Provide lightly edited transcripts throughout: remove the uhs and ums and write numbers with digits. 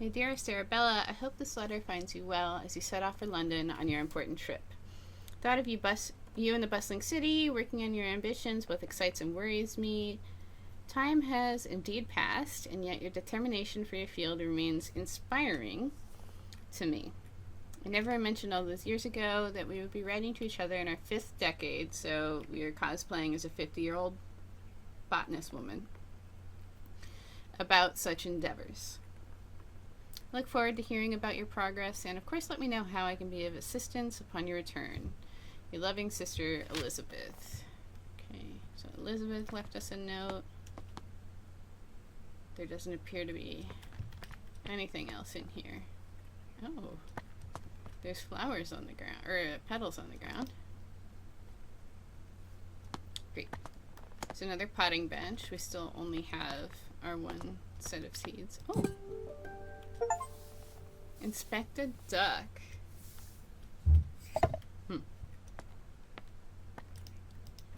My dearest Arabella, I hope this letter finds you well as you set off for London on your important trip. Thought of you in the bustling city, working on your ambitions, both excites and worries me. Time has indeed passed, and yet your determination for your field remains inspiring to me. I never mentioned all those years ago that we would be writing to each other in our 5th decade, so we are cosplaying as a 50-year-old botanist woman about such endeavors. Look forward to hearing about your progress, and of course let me know how I can be of assistance upon your return. Your loving sister, Elizabeth. Okay, so Elizabeth left us a note. There doesn't appear to be anything else in here. Oh, there's flowers on the ground, or petals on the ground. Great. There's another potting bench. We still only have our one set of seeds. Oh! Inspect a duck.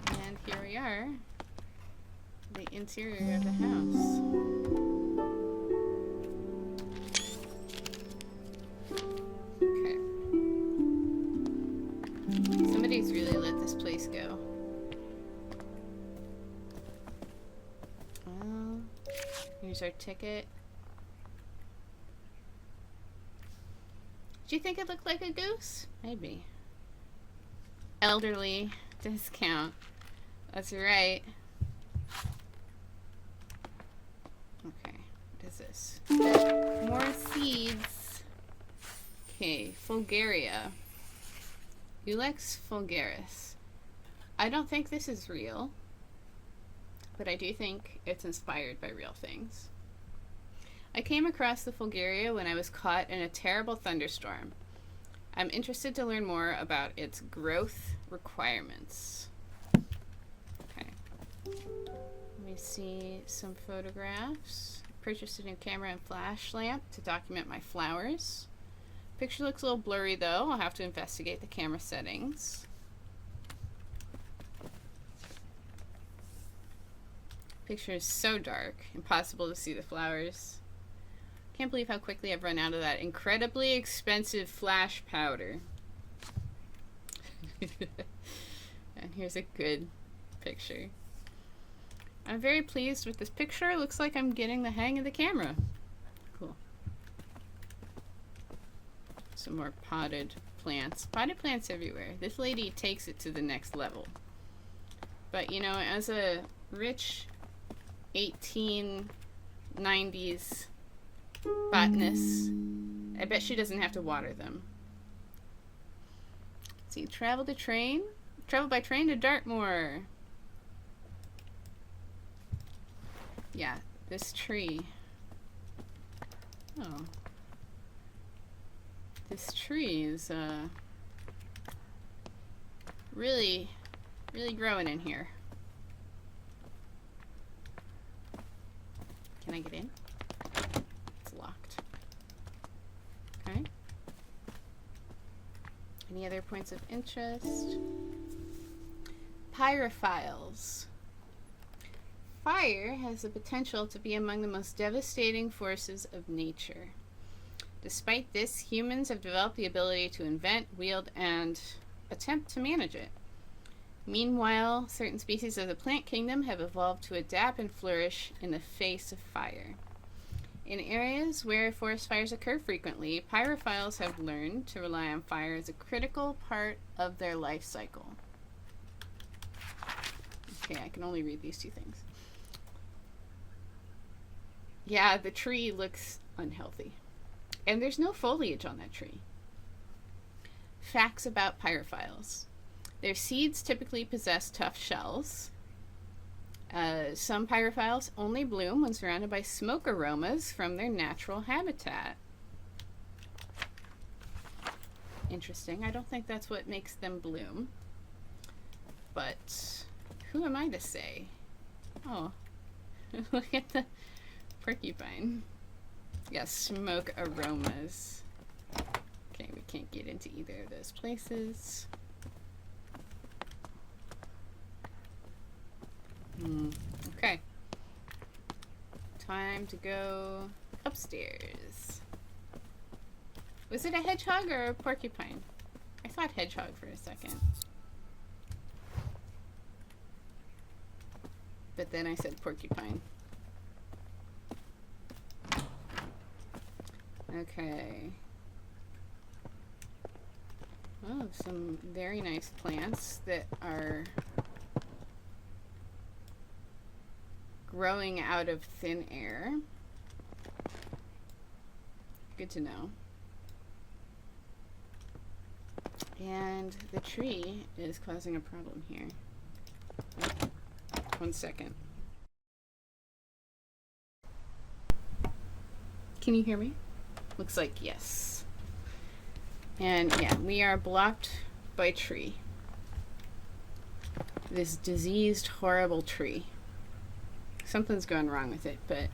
And here we are. The interior of the house. Okay. Somebody's really let this place go. Well, here's our ticket. Do you think it looked like a goose? Maybe. Elderly discount. That's right. Okay, what is this? More seeds. Okay, Fulguria. Ulex fulgaris. I don't think this is real, but I do think it's inspired by real things. I came across the Fulguria when I was caught in a terrible thunderstorm. I'm interested to learn more about its growth requirements. Okay. Let me see some photographs. Purchased a new camera and flash lamp to document my flowers. Picture looks a little blurry though. I'll have to investigate the camera settings. Picture is so dark, impossible to see the flowers. Can't believe how quickly I've run out of that incredibly expensive flash powder. And here's a good picture. I'm very pleased with this picture. Looks like I'm getting the hang of the camera. Cool. Some more potted plants. Potted plants everywhere. This lady takes it to the next level. But you know, as a rich 1890s botanist, I bet she doesn't have to water them. Let's see, travel by train to Dartmoor. Yeah, this tree. Oh. This tree is really growing in here. Can I get in? Locked. Okay. Any other points of interest? Pyrophiles. Fire has the potential to be among the most devastating forces of nature. Despite this, humans have developed the ability to invent, wield, and attempt to manage it. Meanwhile, certain species of the plant kingdom have evolved to adapt and flourish in the face of fire. In areas where forest fires occur frequently, pyrophiles have learned to rely on fire as a critical part of their life cycle. Okay, I can only read these two things. Yeah, the tree looks unhealthy. And there's no foliage on that tree. Facts about pyrophiles. Their seeds typically possess tough shells. Some pyrophiles only bloom when surrounded by smoke aromas from their natural habitat. Interesting. I don't think that's what makes them bloom. But who am I to say? Oh, look at the porcupine. Yeah, smoke aromas. Okay, we can't get into either of those places. Okay. Time to go upstairs. Was it a hedgehog or a porcupine? I thought hedgehog for a second. But then I said porcupine. Okay. Oh, some very nice plants that are growing out of thin air. Good to know. And the tree is causing a problem here. Oh, 1 second. Can you hear me? Looks like yes. And yeah, we are blocked by tree. This diseased, horrible tree. Something's going wrong with it, but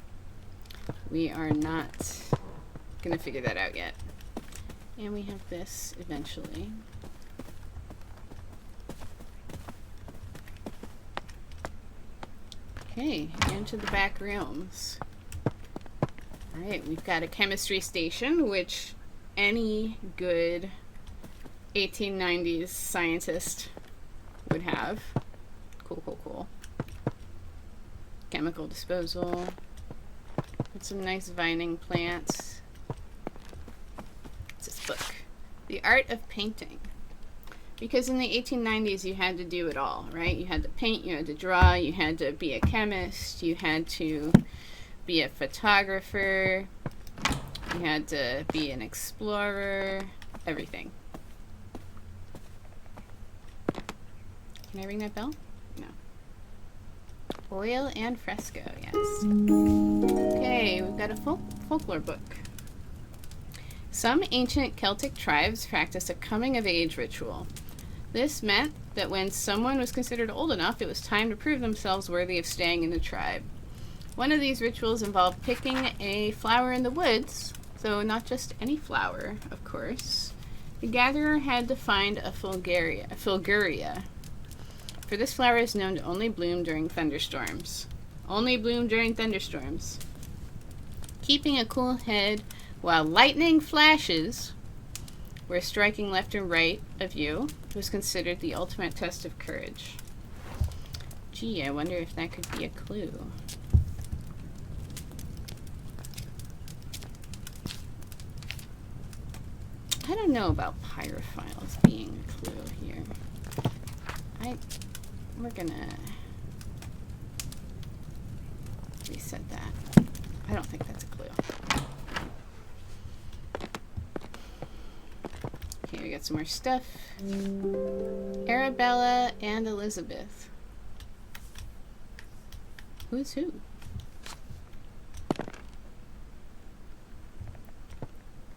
we are not gonna figure that out yet. And we have this eventually. Okay, into the back rooms. Alright, we've got a chemistry station, which any good 1890s scientist would have. Cool, cool, cool. Chemical disposal. Got some nice vining plants. What's this book? The Art of Painting. Because in the 1890s you had to do it all, right? You had to paint, you had to draw, you had to be a chemist, you had to be a photographer, you had to be an explorer, everything. Can I ring that bell? No. Oil and fresco, yes. Okay, we've got a folklore book. Some ancient Celtic tribes practiced a coming-of-age ritual. This meant that when someone was considered old enough, it was time to prove themselves worthy of staying in the tribe. One of these rituals involved picking a flower in the woods, though not just any flower, of course. The gatherer had to find a Fulguria. For this flower is known to only bloom during thunderstorms. Only bloom during thunderstorms. Keeping a cool head while lightning flashes were striking left and right of you was considered the ultimate test of courage. Gee, I wonder if that could be a clue. I don't know about pyrophiles being a clue here. We're gonna reset that. I don't think that's a clue. Okay, we got some more stuff. Arabella and Elizabeth. Who's who?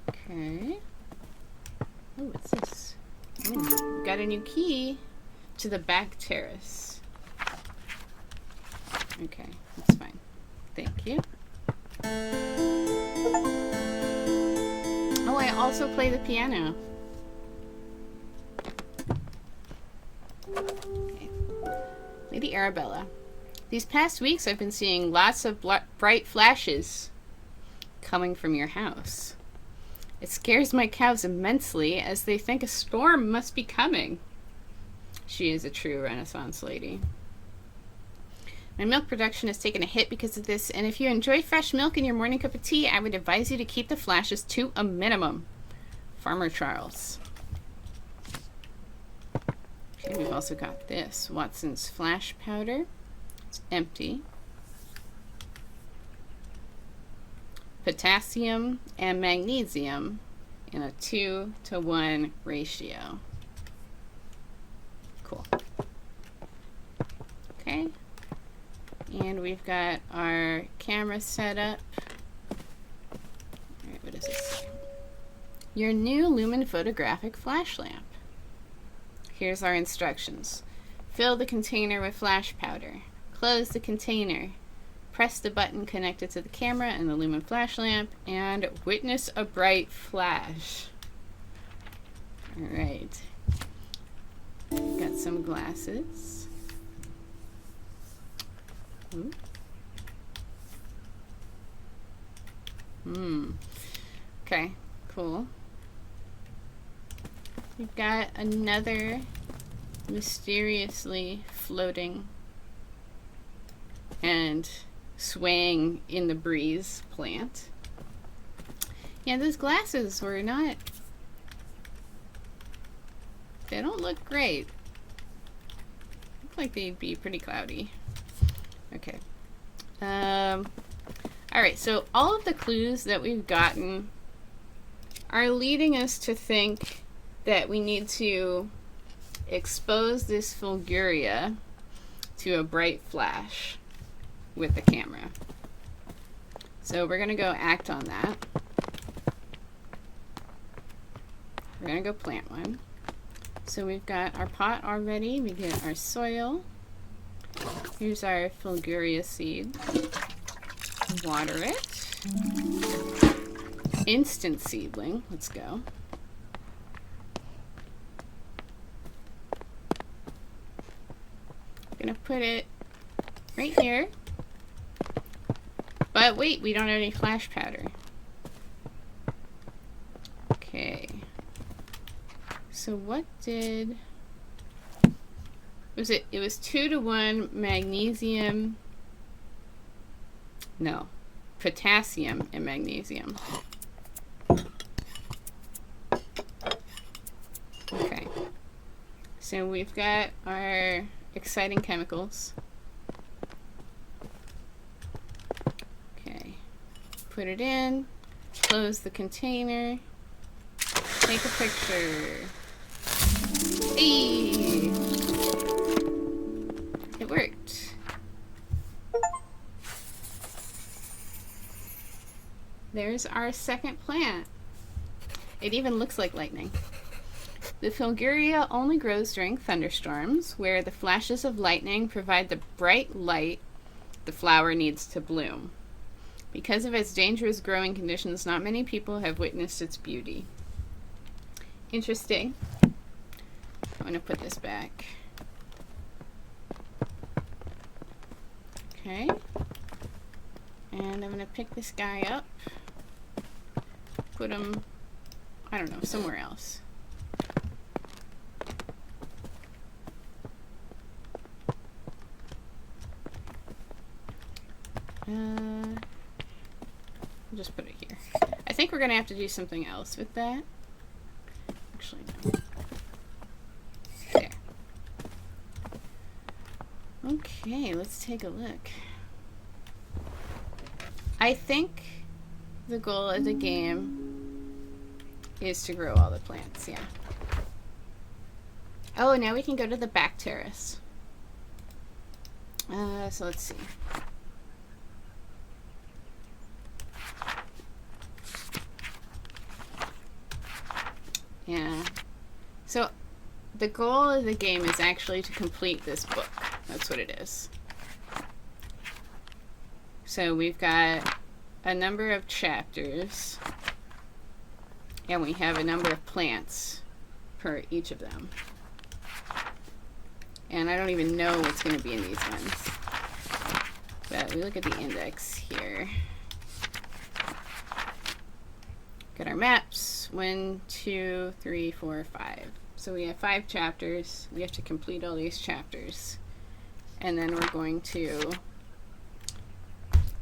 Okay. Oh, what's this? Oh, got a new key to the back terrace. Okay, that's fine. Thank you. Oh, I also play the piano. Okay. Lady Arabella. These past weeks I've been seeing lots of bright flashes coming from your house. It scares my cows immensely as they think a storm must be coming. She is a true Renaissance lady. My milk production has taken a hit because of this, and if you enjoy fresh milk in your morning cup of tea, I would advise you to keep the flashes to a minimum. Farmer Charles. Okay, we've also got this. Watson's Flash Powder. It's empty. Potassium and magnesium in a 2-to-1 ratio. Cool. Okay. And we've got our camera set up. Alright, what does this say? Your new Lumen photographic flash lamp. Here's our instructions. Fill the container with flash powder. Close the container. Press the button connected to the camera and the Lumen flash lamp and witness a bright flash. Alright. Got some glasses. Okay, cool. We've got another mysteriously floating and swaying in the breeze plant. Yeah, those glasses were not... They don't look great. Look like they'd be pretty cloudy. Okay. Alright, so all of the clues that we've gotten are leading us to think that we need to expose this Fulguria to a bright flash with the camera. So we're going to go act on that. We're going to go plant one. So we've got our pot already. We get our soil. Here's our Fulguria seed. Water it. Instant seedling. Let's go. I'm gonna put it right here. But wait, we don't have any flash powder. Okay. So what did... Was it? It was 2-to-1 magnesium... No. Potassium and magnesium. Okay. So we've got our exciting chemicals. Okay. Put it in. Close the container. Take a picture. Hey! It worked. There's our second plant. It even looks like lightning. The Fulguria only grows during thunderstorms, where the flashes of lightning provide the bright light the flower needs to bloom. Because of its dangerous growing conditions, not many people have witnessed its beauty. Interesting. I'm going to put this back. Okay. And I'm going to pick this guy up. Put him, I don't know, somewhere else. I'll just put it here. I think we're going to have to do something else with that. Actually, no. There. Okay, let's take a look. I think the goal of the game is to grow all the plants, yeah. Oh, now we can go to the back terrace. So let's see. Yeah. So the goal of the game is actually to complete this book. That's what it is. So we've got a number of chapters, and we have a number of plants per each of them. And I don't even know what's going to be in these ones. But we look at the index here. Got our maps. 1, 2, 3, 4, 5. So we have 5 chapters. We have to complete all these chapters. And then we're going to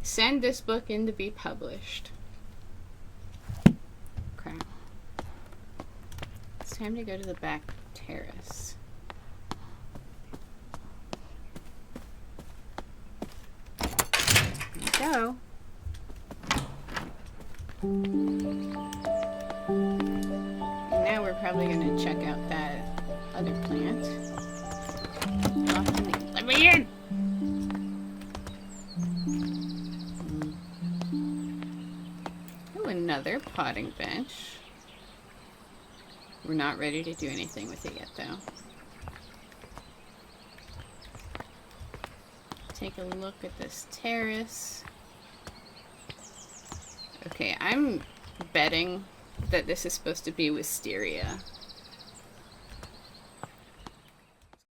send this book in to be published. Crap. It's time to go to the back terrace. Here we go. And now we're probably going to check out that other plant. Let me in! Oh, another potting bench. We're not ready to do anything with it yet, though. Take a look at this terrace. Okay, I'm betting that this is supposed to be wisteria.